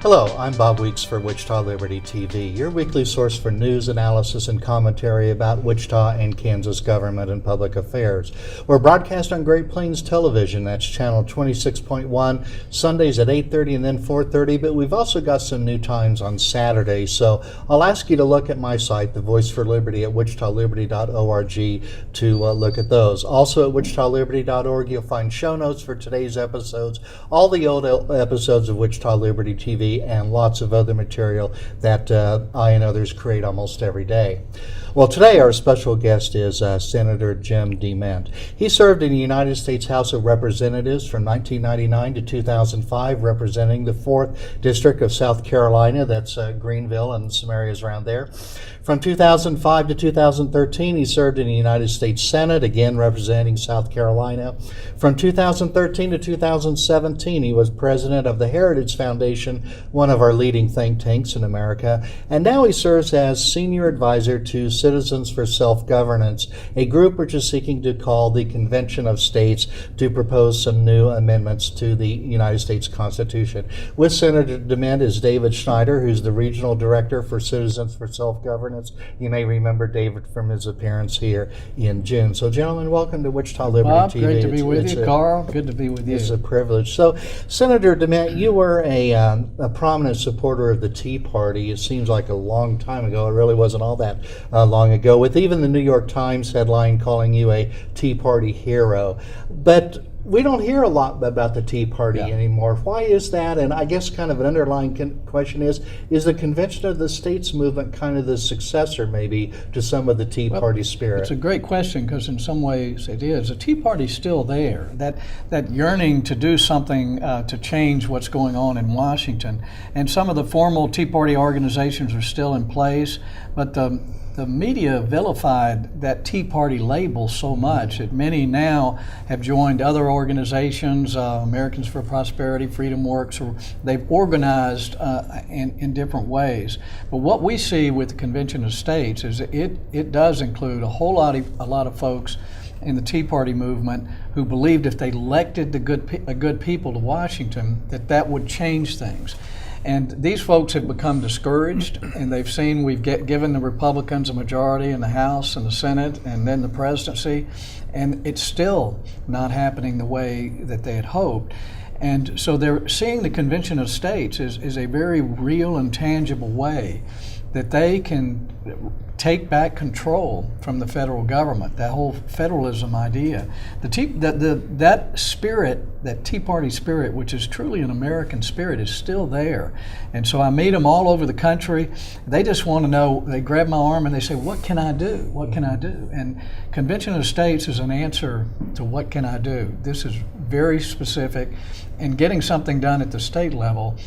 Hello, I'm Bob Weeks for Wichita Liberty TV, your weekly source for news, analysis, and commentary about Wichita and Kansas government and public affairs. We're broadcast on Great Plains Television, that's channel 26.1, Sundays at 8:30 and then 4:30, but we've also got some new times on Saturday, so I'll ask you to look at my site, The Voice for Liberty, at wichitaliberty.org to look at those. Also at wichitaliberty.org, you'll find show notes for today's episodes, all the old episodes of Wichita Liberty TV, and lots of other material that I and others create almost every day. Well, today our special guest is Senator Jim DeMint. He served in the United States House of Representatives from 1999 to 2005, representing the 4th District of South Carolina, that's Greenville and some areas around there. From 2005 to 2013, he served in the United States Senate, again representing South Carolina. From 2013 to 2017, he was president of the Heritage Foundation, one of our leading think tanks in America, and now he serves as senior advisor to Citizens for Self-Governance, a group which is seeking to call the Convention of States to propose some new amendments to the United States Constitution. With Senator DeMint is David Schneider, who's the regional director for Citizens for Self-Governance. You may remember David from his appearance here in June. So, gentlemen, welcome to Wichita Liberty Bob, TV. great to be with you. Karl, good to be with you. It's a privilege. So, Senator DeMint, you were a prominent supporter of the Tea Party. It seems like a long time ago. It really wasn't all that long ago, with even the New York Times headline calling you a Tea Party hero. But we don't hear a lot about the Tea Party anymore. Why is that? And I guess kind of an underlying question is the Convention of the States movement kind of the successor maybe to some of the Tea Party spirit? It's a great question because in some ways it is. The Tea Party's still there. That yearning to do something to change what's going on in Washington. And some of the formal Tea Party organizations are still in place, but the media vilified that Tea Party label so much that many now have joined other organizations, Americans for Prosperity, Freedom Works, or they've organized in different ways. But what we see with the Convention of States is that it does include a lot of folks in the Tea Party movement who believed if they elected the good people to Washington, that would change things. And these folks have become discouraged, and they've seen we've given the Republicans a majority in the House and the Senate and then the presidency, and it's still not happening the way that they had hoped. And so they're seeing the Convention of States is a very real and tangible way that they can take back control from the federal government, that whole federalism idea. That spirit, that Tea Party spirit, which is truly an American spirit, is still there. And so I meet them all over the country. They just want to know, they grab my arm and they say, what can I do? What can I do? And Convention of States is an answer to what can I do. This is very specific, and getting something done at the state level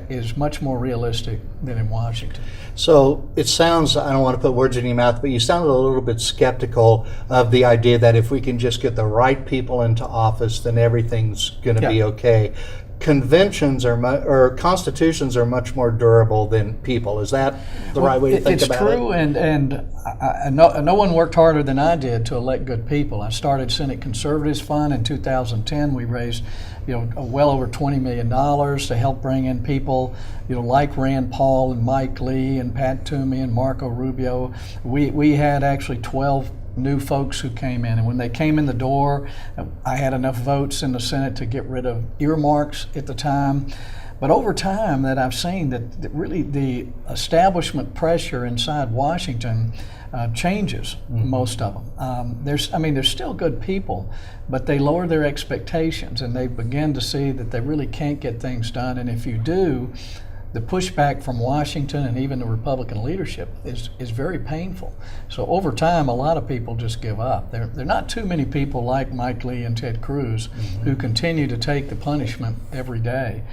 is much more realistic than in Washington. So it sounds, I don't want to put words in your mouth, but you sounded a little bit skeptical of the idea that if we can just get the right people into office, then everything's going to be okay. Conventions or constitutions are much more durable than people. Is that the right way to think about it? It's true, and no one worked harder than I did to elect good people. I started Senate Conservatives Fund in 2010. We raised well over $20 million to help bring in people like Rand Paul and Mike Lee and Pat Toomey and Marco Rubio. We had actually 12 new folks who came in, and when they came in the door, I had enough votes in the Senate to get rid of earmarks at the time. But over time that I've seen that really the establishment pressure inside Washington changes most of them. There's still good people, but they lower their expectations and they begin to see that they really can't get things done. And if you do, the pushback from Washington and even the Republican leadership is very painful. So over time, a lot of people just give up. There are not too many people like Mike Lee and Ted Cruz who continue to take the punishment every day.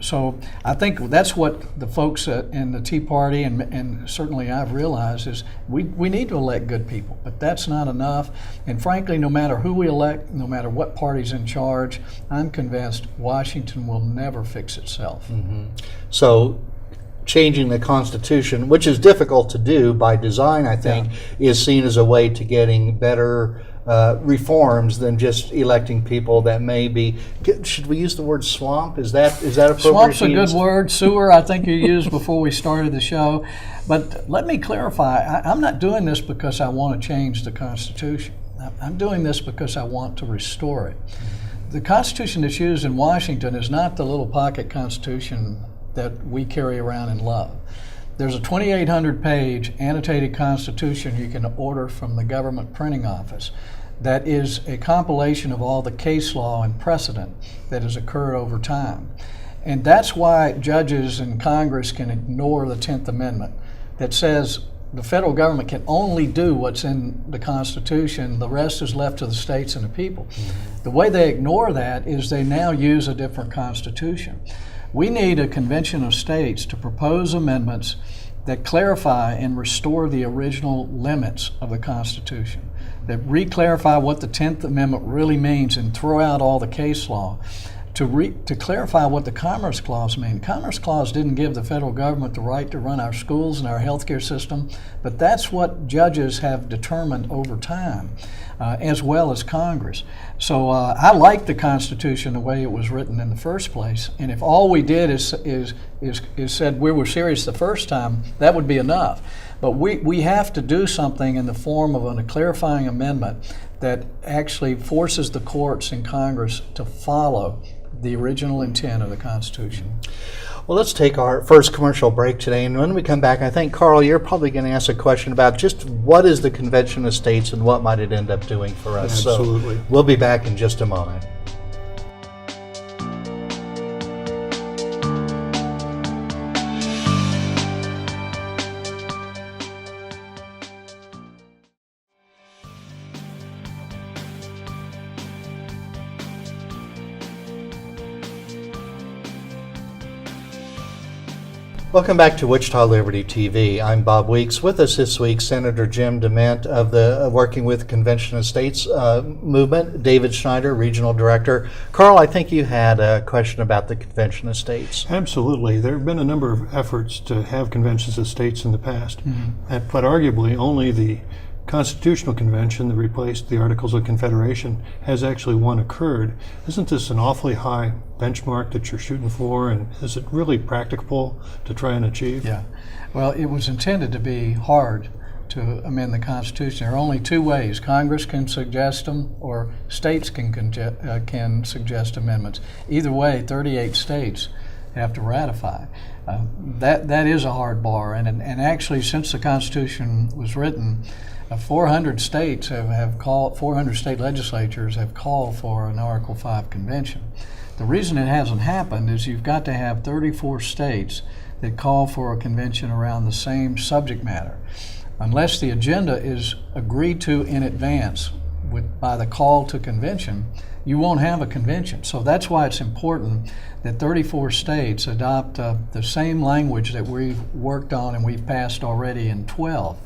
So I think that's what the folks in the Tea Party and certainly I've realized is we need to elect good people, but that's not enough. And frankly, no matter who we elect, no matter what party's in charge, I'm convinced Washington will never fix itself. So changing the Constitution, which is difficult to do by design, I think, is seen as a way to getting better reforms than just electing people that may be. Should we use the word swamp? Is that appropriate? Swamp's a good word. Sewer, I think you used before we started the show. But let me clarify. I'm not doing this because I want to change the Constitution. I'm doing this because I want to restore it. The Constitution that's used in Washington is not the little pocket Constitution that we carry around and love. There's a 2,800-page annotated Constitution you can order from the government printing office that is a compilation of all the case law and precedent that has occurred over time. And that's why judges in Congress can ignore the 10th Amendment that says the federal government can only do what's in the Constitution. The rest is left to the states and the people. The way they ignore that is they now use a different Constitution. We need a convention of states to propose amendments that clarify and restore the original limits of the Constitution, that re-clarify what the 10th Amendment really means and throw out all the case law, to clarify what the Commerce Clause means. The Commerce Clause didn't give the federal government the right to run our schools and our healthcare system, but that's what judges have determined over time, as well as Congress. So I like the Constitution the way it was written in the first place, and if all we did is said we were serious the first time, that would be enough. But we have to do something in the form of a clarifying amendment that actually forces the courts and Congress to follow the original intent of the Constitution. Well, let's take our first commercial break today, and when we come back, I think, Karl, you're probably going to ask a question about just what is the Convention of States and what might it end up doing for us. Absolutely. So we'll be back in just a moment. Welcome back to Wichita Liberty TV. I'm Bob Weeks. With us this week, Senator Jim DeMint of the Working with Convention of States movement, David Schneider, Regional Director. Karl, I think you had a question about the Convention of States. Absolutely. There have been a number of efforts to have conventions of states in the past, but arguably only the Constitutional Convention that replaced the Articles of Confederation has actually one occurred. Isn't this an awfully high benchmark that you're shooting for, and is it really practicable to try and achieve? Yeah. Well, it was intended to be hard to amend the Constitution. There are only two ways. Congress can suggest them, or states can suggest amendments. Either way, 38 states have to ratify. That is a hard bar, and actually, since the Constitution was written, 400 states have called. 400 state legislatures have called for an Article 5 convention. The reason it hasn't happened is you've got to have 34 states that call for a convention around the same subject matter. Unless the agenda is agreed to in advance by the call to convention, you won't have a convention. So that's why it's important that 34 states adopt the same language that we've worked on and we've passed already in 12.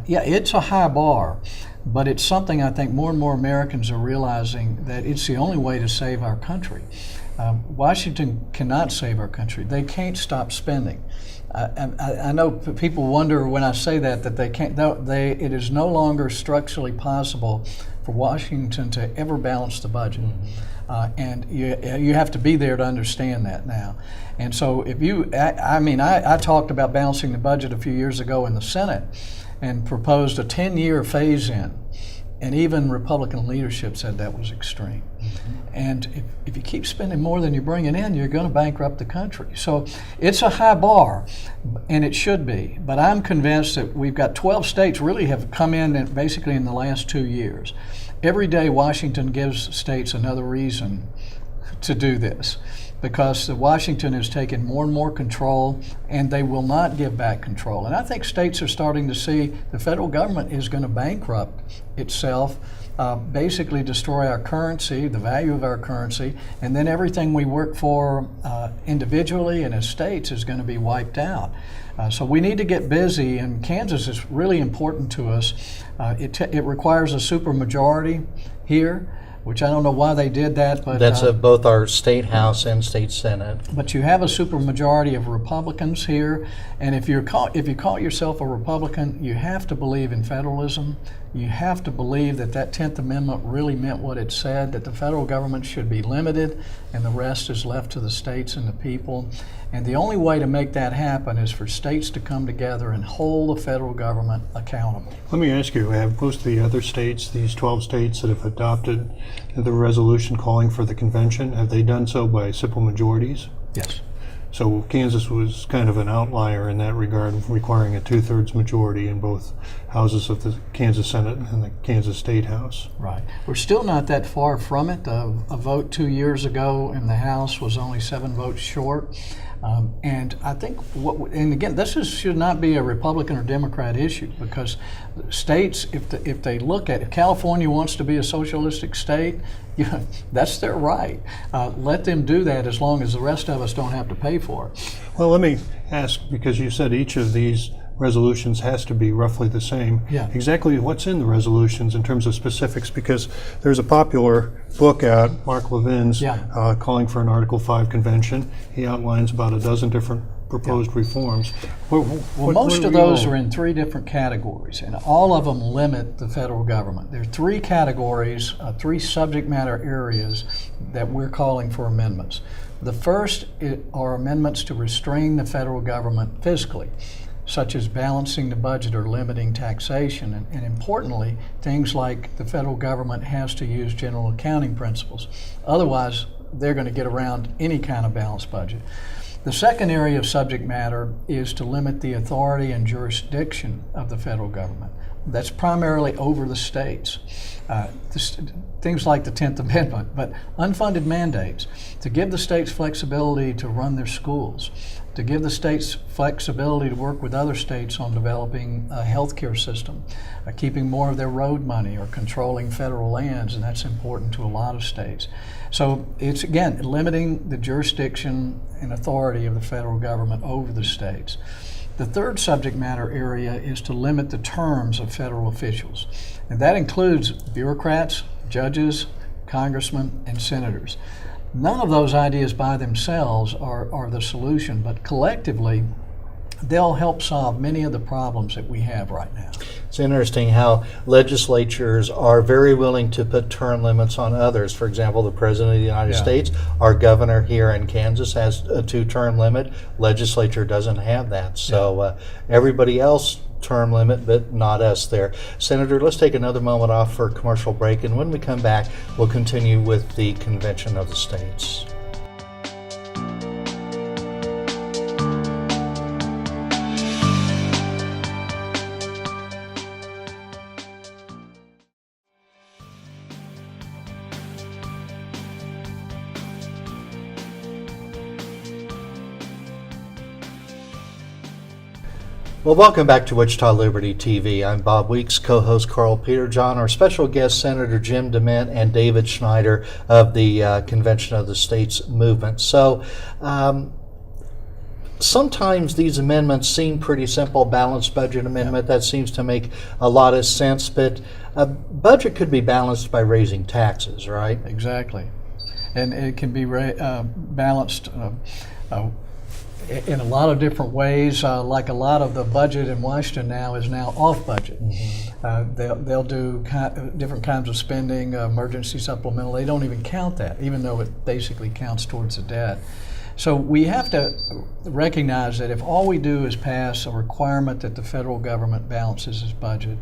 Yeah, it's a high bar, but it's something I think more and more Americans are realizing that it's the only way to save our country. Washington cannot save our country. They can't stop spending. I know people wonder when I say that they can't. It is no longer structurally possible for Washington to ever balance the budget. And you have to be there to understand that now. And so if you, I talked about balancing the budget a few years ago in the Senate and proposed a 10-year phase-in. And even Republican leadership said that was extreme. And if you keep spending more than you're bringing in, you're going to bankrupt the country. So it's a high bar, and it should be. But I'm convinced that we've got 12 states really have come in basically in the last 2 years. Every day Washington gives states another reason to do this, because Washington has taken more and more control, and they will not give back control. And I think states are starting to see the federal government is going to bankrupt itself, basically destroy our currency, the value of our currency, and then everything we work for individually and as states is going to be wiped out. So we need to get busy, and Kansas is really important to us. It requires a supermajority here. which I don't know why they did that, but That's both our state house and state senate. but you have a supermajority of Republicans here, and if you call yourself a Republican, you have to believe in federalism. You have to believe that that 10th Amendment really meant what it said, that the federal government should be limited and the rest is left to the states and the people. And the only way to make that happen is for states to come together and hold the federal government accountable. Let me ask you, have most of the other states, these 12 states that have adopted the resolution calling for the convention, have they done so by simple majorities? Yes. So Kansas was kind of an outlier in that regard, requiring a 2/3 majority in both houses of the Kansas Senate and the Kansas State House. Right. We're still not that far from it. A vote 2 years ago in the House was only 7 votes short. And I think, and again, should not be a Republican or Democrat issue, because states, if they look at, if California wants to be a socialistic state, that's their right. Let them do that as long as the rest of us don't have to pay for it. Well, let me ask, because you said each of these resolutions has to be roughly the same. Yeah. Exactly what's in the resolutions in terms of specifics, because there's a popular book out, Mark Levin's, Yeah. calling for an Article 5 convention. He outlines about a dozen different proposed reforms. Well, most of those are in 3 different categories, and all of them limit the federal government. There are 3 categories, 3 subject matter areas that we're calling for amendments. The first are amendments to restrain the federal government fiscally, such as balancing the budget or limiting taxation. And importantly, things like the federal government has to use general accounting principles. Otherwise, they're going to get around any kind of balanced budget. The second area of subject matter is to limit the authority and jurisdiction of the federal government. That's primarily over the states. Things like the 10th Amendment, but unfunded mandates, to give the states flexibility to run their schools, to give the states flexibility to work with other states on developing a healthcare system, keeping more of their road money, or controlling federal lands, and that's important to a lot of states. So it's, again, limiting the jurisdiction and authority of the federal government over the states. The third subject matter area is to limit the terms of federal officials, and that includes bureaucrats, judges, congressmen, and senators. None of those ideas by themselves are the solution, but collectively, they'll help solve many of the problems that we have right now. It's interesting how legislatures are very willing to put term limits on others. For example, the President of the United States, our governor here in Kansas, has a 2-term limit. Legislature doesn't have that. So everybody else term limit, but not us there. Senator, let's take another moment off for a commercial break, and when we come back, we'll continue with the Convention of the States. Well, welcome back to Wichita Liberty TV. I'm Bob Weeks, co-host Karl Peterjohn, our special guest Senator Jim DeMint and David Schneider of the Convention of the States movement. So sometimes these amendments seem pretty simple. Balanced budget amendment, that seems to make a lot of sense, but a budget could be balanced by raising taxes, right? Exactly. And it can be balanced in a lot of different ways. Like a lot of the budget in Washington now is now off budget. Mm-hmm. They'll do different kinds of spending, emergency supplemental. They don't even count that, even though it basically counts towards the debt. So we have to recognize that if all we do is pass a requirement that the federal government balances its budget,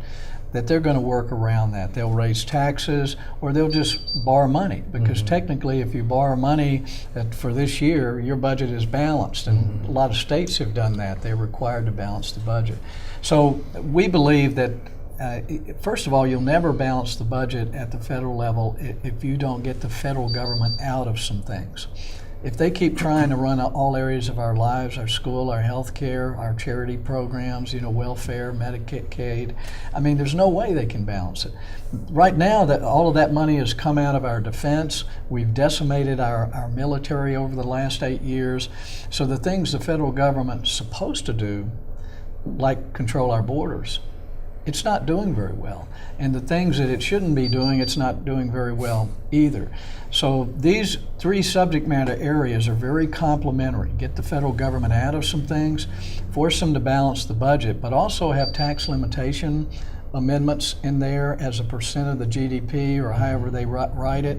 that they're going to work around that. They'll raise taxes, or they'll just borrow money, because mm-hmm. technically if you borrow money for this year, your budget is balanced, and mm-hmm. a lot of states have done that. They're required to balance the budget. So we believe that first of all, you'll never balance the budget at the federal level if you don't get the federal government out of some things. If they keep trying to run all areas of our lives, our school, our health care, our charity programs, welfare, Medicaid, I mean, there's no way they can balance it. Right now, all of that money has come out of our defense. We've decimated our military over the last 8 years. So the things the federal government's supposed to do, like control our borders, it's not doing very well. And the things that it shouldn't be doing, it's not doing very well either. So these three subject matter areas are very complementary. Get the federal government out of some things, force them to balance the budget, but also have tax limitation amendments in there as a percent of the GDP or however they write it,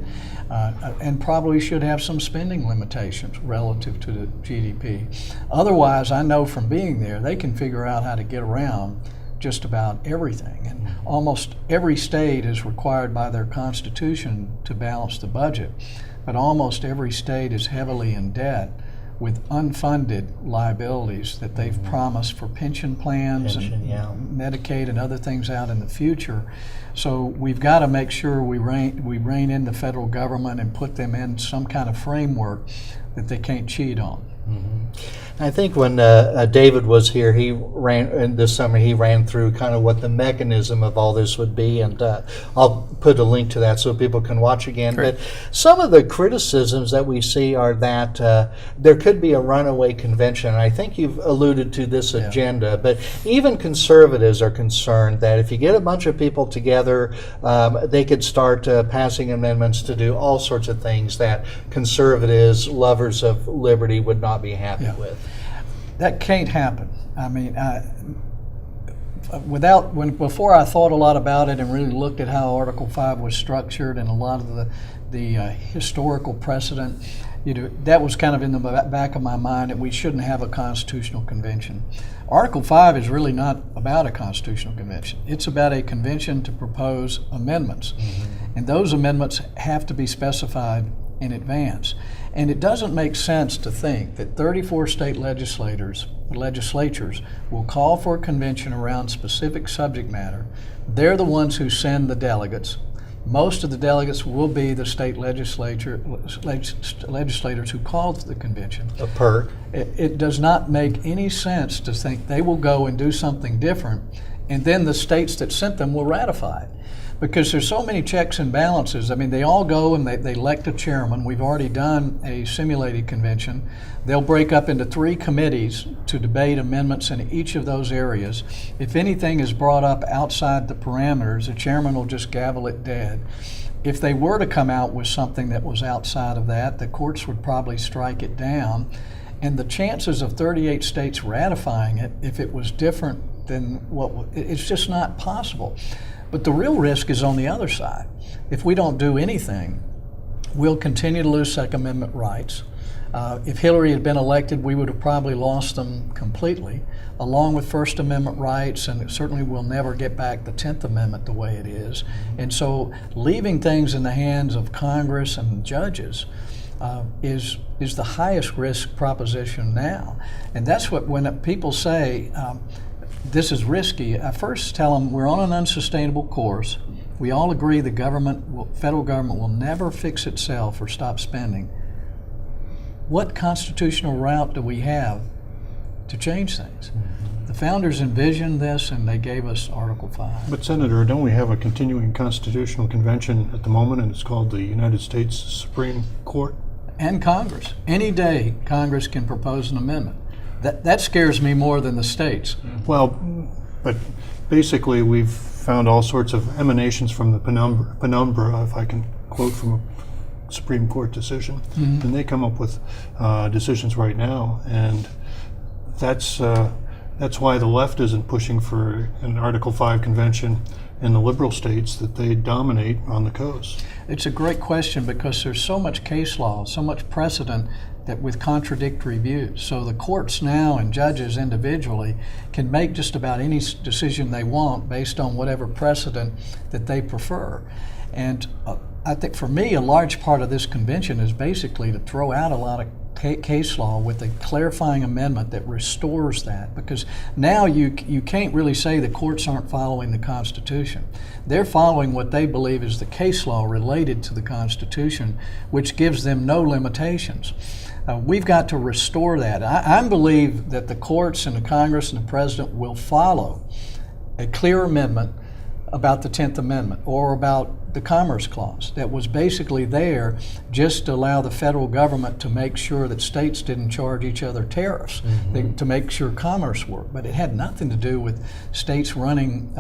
and probably should have some spending limitations relative to the GDP. Otherwise, I know from being there, they can figure out how to get around just about everything. And almost every state is required by their constitution to balance the budget, but almost every state is heavily in debt with unfunded liabilities that they've promised for pension plans and Medicaid and other things out in the future. So we've got to make sure we rein in the federal government and put them in some kind of framework that they can't cheat on. I think when David was here, he ran this summer. He ran through kind of what the mechanism of all this would be, and I'll put a link to that so people can watch again. Great. But some of the criticisms that we see are that there could be a runaway convention. And I think you've alluded to this agenda, but even conservatives are concerned that if you get a bunch of people together, they could start passing amendments to do all sorts of things that conservatives, lovers of liberty, would not be happy with. That can't happen. I mean, before I thought a lot about it and really looked at how Article 5 was structured and a lot of the historical precedent, that was kind of in the back of my mind that we shouldn't have a constitutional convention. Article 5 is really not about a constitutional convention. It's about a convention to propose amendments. And those amendments have to be specified in advance. And it doesn't make sense to think that 34 state legislatures will call for a convention around specific subject matter. They're the ones who send the delegates. Most of the delegates will be the state legislators who called the convention. A perk. It does not make any sense to think they will go and do something different, and then the states that sent them will ratify it. Because there's so many checks and balances. I mean, they all go and they elect a chairman. We've already done a simulated convention. They'll break up into 3 committees to debate amendments in each of those areas. If anything is brought up outside the parameters, the chairman will just gavel it dead. If they were to come out with something that was outside of that, the courts would probably strike it down. And the chances of 38 states ratifying it, if it was different than it's just not possible. But the real risk is on the other side. If we don't do anything, we'll continue to lose Second Amendment rights. If Hillary had been elected, we would have probably lost them completely, along with First Amendment rights, and certainly we'll never get back the 10th Amendment the way it is. And so leaving things in the hands of Congress and judges is the highest risk proposition now. And that's what, when people say, this is risky, I first tell them we're on an unsustainable course. We all agree the federal government will never fix itself or stop spending. What constitutional route do we have to change things? The founders envisioned this and they gave us Article 5. But Senator, don't we have a continuing constitutional convention at the moment, and it's called the United States Supreme Court? And Congress. Any day Congress can propose an amendment. That scares me more than the states. Well, but basically we've found all sorts of emanations from the penumbra, if I can quote from a Supreme Court decision, and they come up with decisions right now, and that's why the left isn't pushing for an Article 5 convention in the liberal states that they dominate on the coast. It's a great question because there's so much case law, so much precedent that with contradictory views. So the courts now and judges individually can make just about any decision they want based on whatever precedent that they prefer. And I think for me, a large part of this convention is basically to throw out a lot of case law with a clarifying amendment that restores that, because now you can't really say the courts aren't following the Constitution. They're following what they believe is the case law related to the Constitution, which gives them no limitations. We've got to restore that. I believe that the courts and the Congress and the President will follow a clear amendment about the 10th Amendment or about the Commerce Clause that was basically there just to allow the federal government to make sure that states didn't charge each other tariffs, to make sure commerce worked. But it had nothing to do with states running,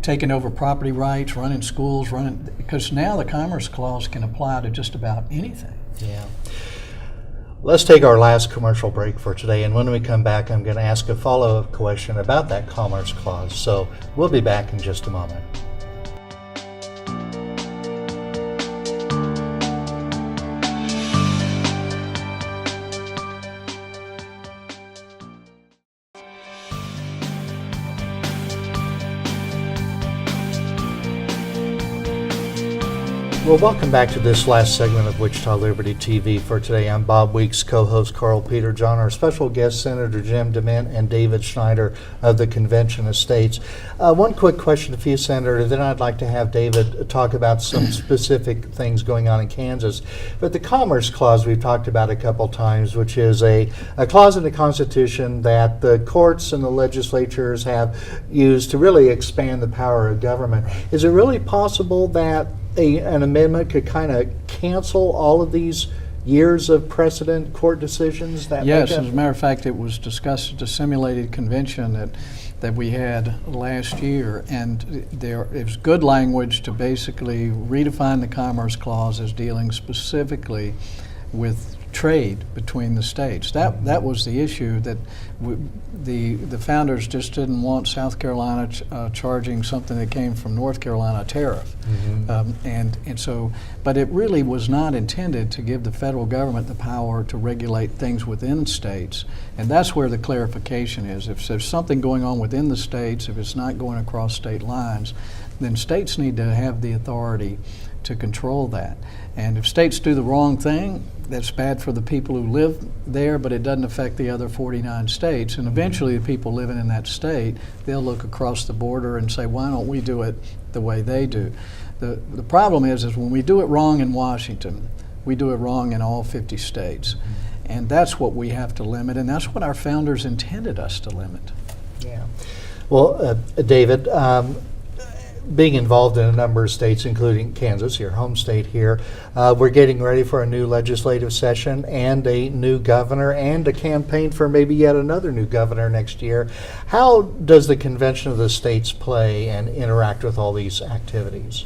taking over property rights, running schools, because now the Commerce Clause can apply to just about anything. Yeah. Let's take our last commercial break for today, and when we come back, I'm going to ask a follow-up question about that Commerce Clause. So we'll be back in just a moment. Well, welcome back to this last segment of Wichita Liberty TV. For today, I'm Bob Weeks, co-host Karl Peterjohn, our special guest, Senator Jim DeMint, and David Schneider of the Convention of States. One quick question to you, Senator, then I'd like to have David talk about some specific things going on in Kansas. But the Commerce Clause we've talked about a couple times, which is a clause in the Constitution that the courts and the legislatures have used to really expand the power of government. Is it really possible that an amendment could kind of cancel all of these years of precedent court decisions? Yes, as a matter of fact, it was discussed at the simulated convention that we had last year, and it was good language to basically redefine the Commerce Clause as dealing specifically with trade between the states. That was the issue, that the founders just didn't want South Carolina charging something that came from North Carolina tariff. And so, but it really was not intended to give the federal government the power to regulate things within states. And that's where the clarification is. If there's something going on within the states, if it's not going across state lines, then states need to have the authority to control that. And if states do the wrong thing, that's bad for the people who live there, but it doesn't affect the other 49 states. And eventually the people living in that state, they'll look across the border and say, why don't we do it the way they do? The problem is when we do it wrong in Washington, we do it wrong in all 50 states. And that's what we have to limit, and that's what our founders intended us to limit. Yeah. Well, David, being involved in a number of states, including Kansas, your home state here, we're getting ready for a new legislative session and a new governor and a campaign for maybe yet another new governor next year. How does the Convention of the States play and interact with all these activities?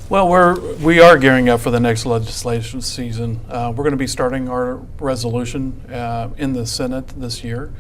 Well, we are gearing up for the next legislation season. We're going to be starting our resolution in the Senate this year.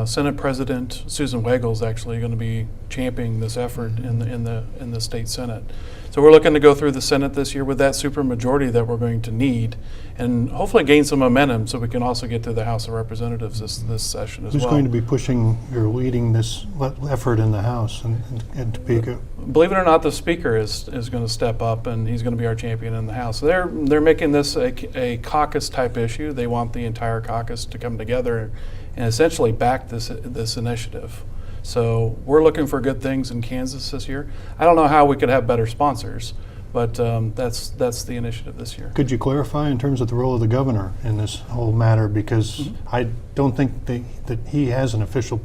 Senate President Susan Wagle is actually going to be championing this effort in the state Senate. So we're looking to go through the Senate this year with that supermajority that we're going to need, and hopefully gain some momentum so we can also get to the House of Representatives this session as well. Who's going to be pushing or leading this effort in the House and Topeka? Believe it or not, the Speaker is going to step up, and he's going to be our champion in the House. So they're making this a caucus type issue. They want the entire caucus to come together and essentially back this initiative. So we're looking for good things in Kansas this year. I don't know how we could have better sponsors, but that's the initiative this year. Could you clarify in terms of the role of the governor in this whole matter? Because I don't think that he has an official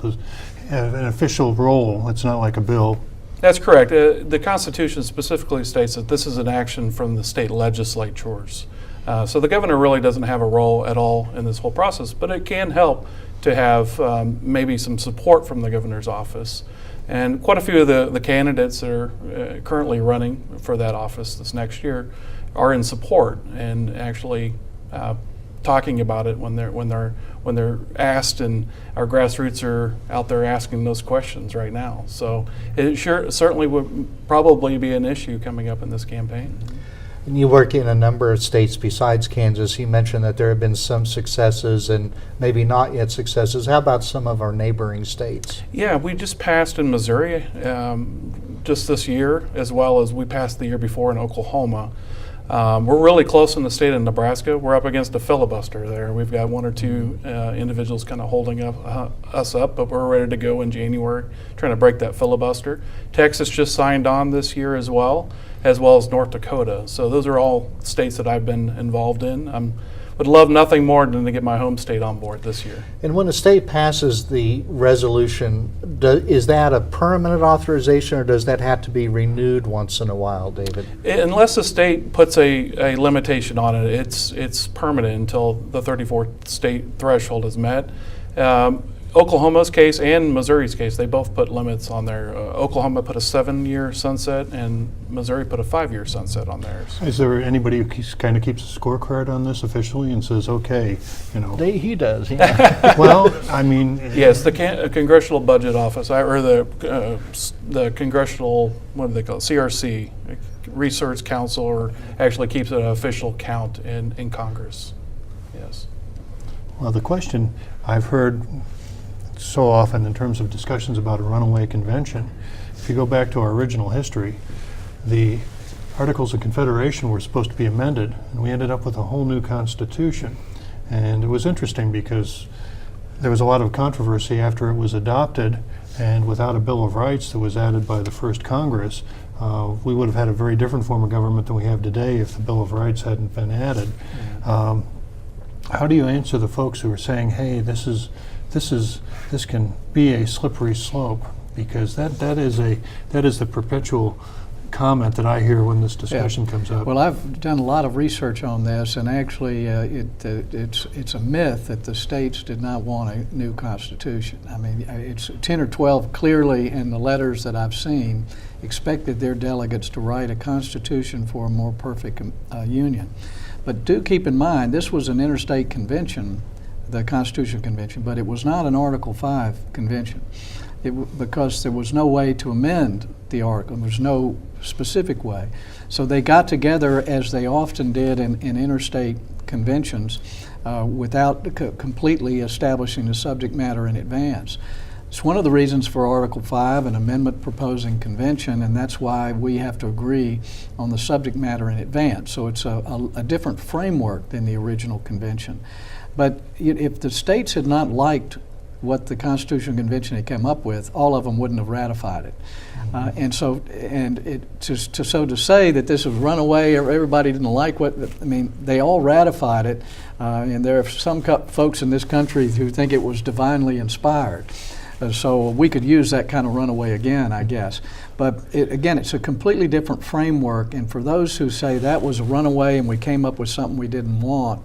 role. It's not like a bill. That's correct. The Constitution specifically states that this is an action from the state legislatures. So the governor really doesn't have a role at all in this whole process, but it can help to have maybe some support from the governor's office. And quite a few of the candidates that are currently running for that office this next year are in support and actually talking about it when they're asked, and our grassroots are out there asking those questions right now. So it certainly would probably be an issue coming up in this campaign. And you work in a number of states besides Kansas. You mentioned that there have been some successes and maybe not yet successes. How about some of our neighboring states? Yeah, we just passed in Missouri just this year, as well as we passed the year before in Oklahoma. We're really close in the state of Nebraska. We're up against a filibuster there. We've got one or two individuals kind of holding us up, but we're ready to go in January, trying to break that filibuster. Texas just signed on this year as well as North Dakota. So those are all states that I've been involved in. would love nothing more than to get my home state on board this year. And when a state passes the resolution, is that a permanent authorization, or does that have to be renewed once in a while, David? Unless the state puts a limitation on it, it's permanent until the 34th state threshold is met. Oklahoma's case and Missouri's case, they both put limits on there. Oklahoma put a 7-year sunset, and Missouri put a 5-year sunset on theirs. Is there anybody who kind of keeps a scorecard on this officially and says, okay, you know? He does, yeah. Well, I mean. Yes, the Congressional Budget Office, or the Congressional, what do they call it, CRC, Research Council, or actually keeps an official count in Congress. Yes. Well, the question I've heard so often in terms of discussions about a runaway convention, if you go back to our original history, the Articles of Confederation were supposed to be amended, and we ended up with a whole new constitution. And it was interesting because there was a lot of controversy after it was adopted, and without a Bill of Rights that was added by the first Congress, we would have had a very different form of government than we have today if the Bill of Rights hadn't been added. How do you answer the folks who are saying, hey, this can be a slippery slope? Because that is the perpetual comment that I hear when this discussion comes up. Well, I've done a lot of research on this, and actually it's a myth that the states did not want a new constitution. I mean, it's 10 or 12 clearly in the letters that I've seen expected their delegates to write a constitution for a more perfect union. But do keep in mind, this was an interstate convention, the Constitutional Convention, but it was not an Article 5 convention. Because there was no way to amend the article. There was no specific way. So they got together, as they often did in interstate conventions, without completely establishing the subject matter in advance. It's one of the reasons for Article 5, an amendment proposing convention, and that's why we have to agree on the subject matter in advance. So it's a different framework than the original convention. But if the states had not liked what the Constitutional Convention had come up with, all of them wouldn't have ratified it. To say that this was runaway or everybody didn't like they all ratified it, and there are some folks in this country who think it was divinely inspired. So we could use that kind of runaway again, I guess. But again, it's a completely different framework, and for those who say that was a runaway and we came up with something we didn't want,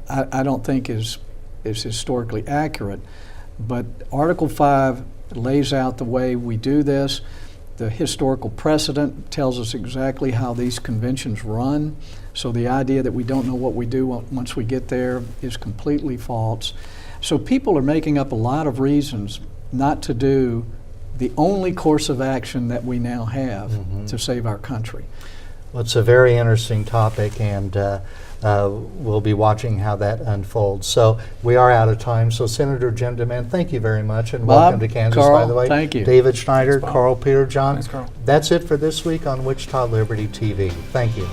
I don't think is historically accurate. But Article 5 lays out the way we do this. The historical precedent tells us exactly how these conventions run. So the idea that we don't know what we do once we get there is completely false. So people are making up a lot of reasons not to do the only course of action that we now have to save our country. Well, it's a very interesting topic, and we'll be watching how that unfolds. So we are out of time. So Senator Jim DeMint, thank you very much, and welcome to Kansas, Karl, by the way. thank you. David Schneider, Thanks, Bob. Karl Peterjohn. Thanks, Karl. That's it for this week on Wichita Liberty TV. Thank you.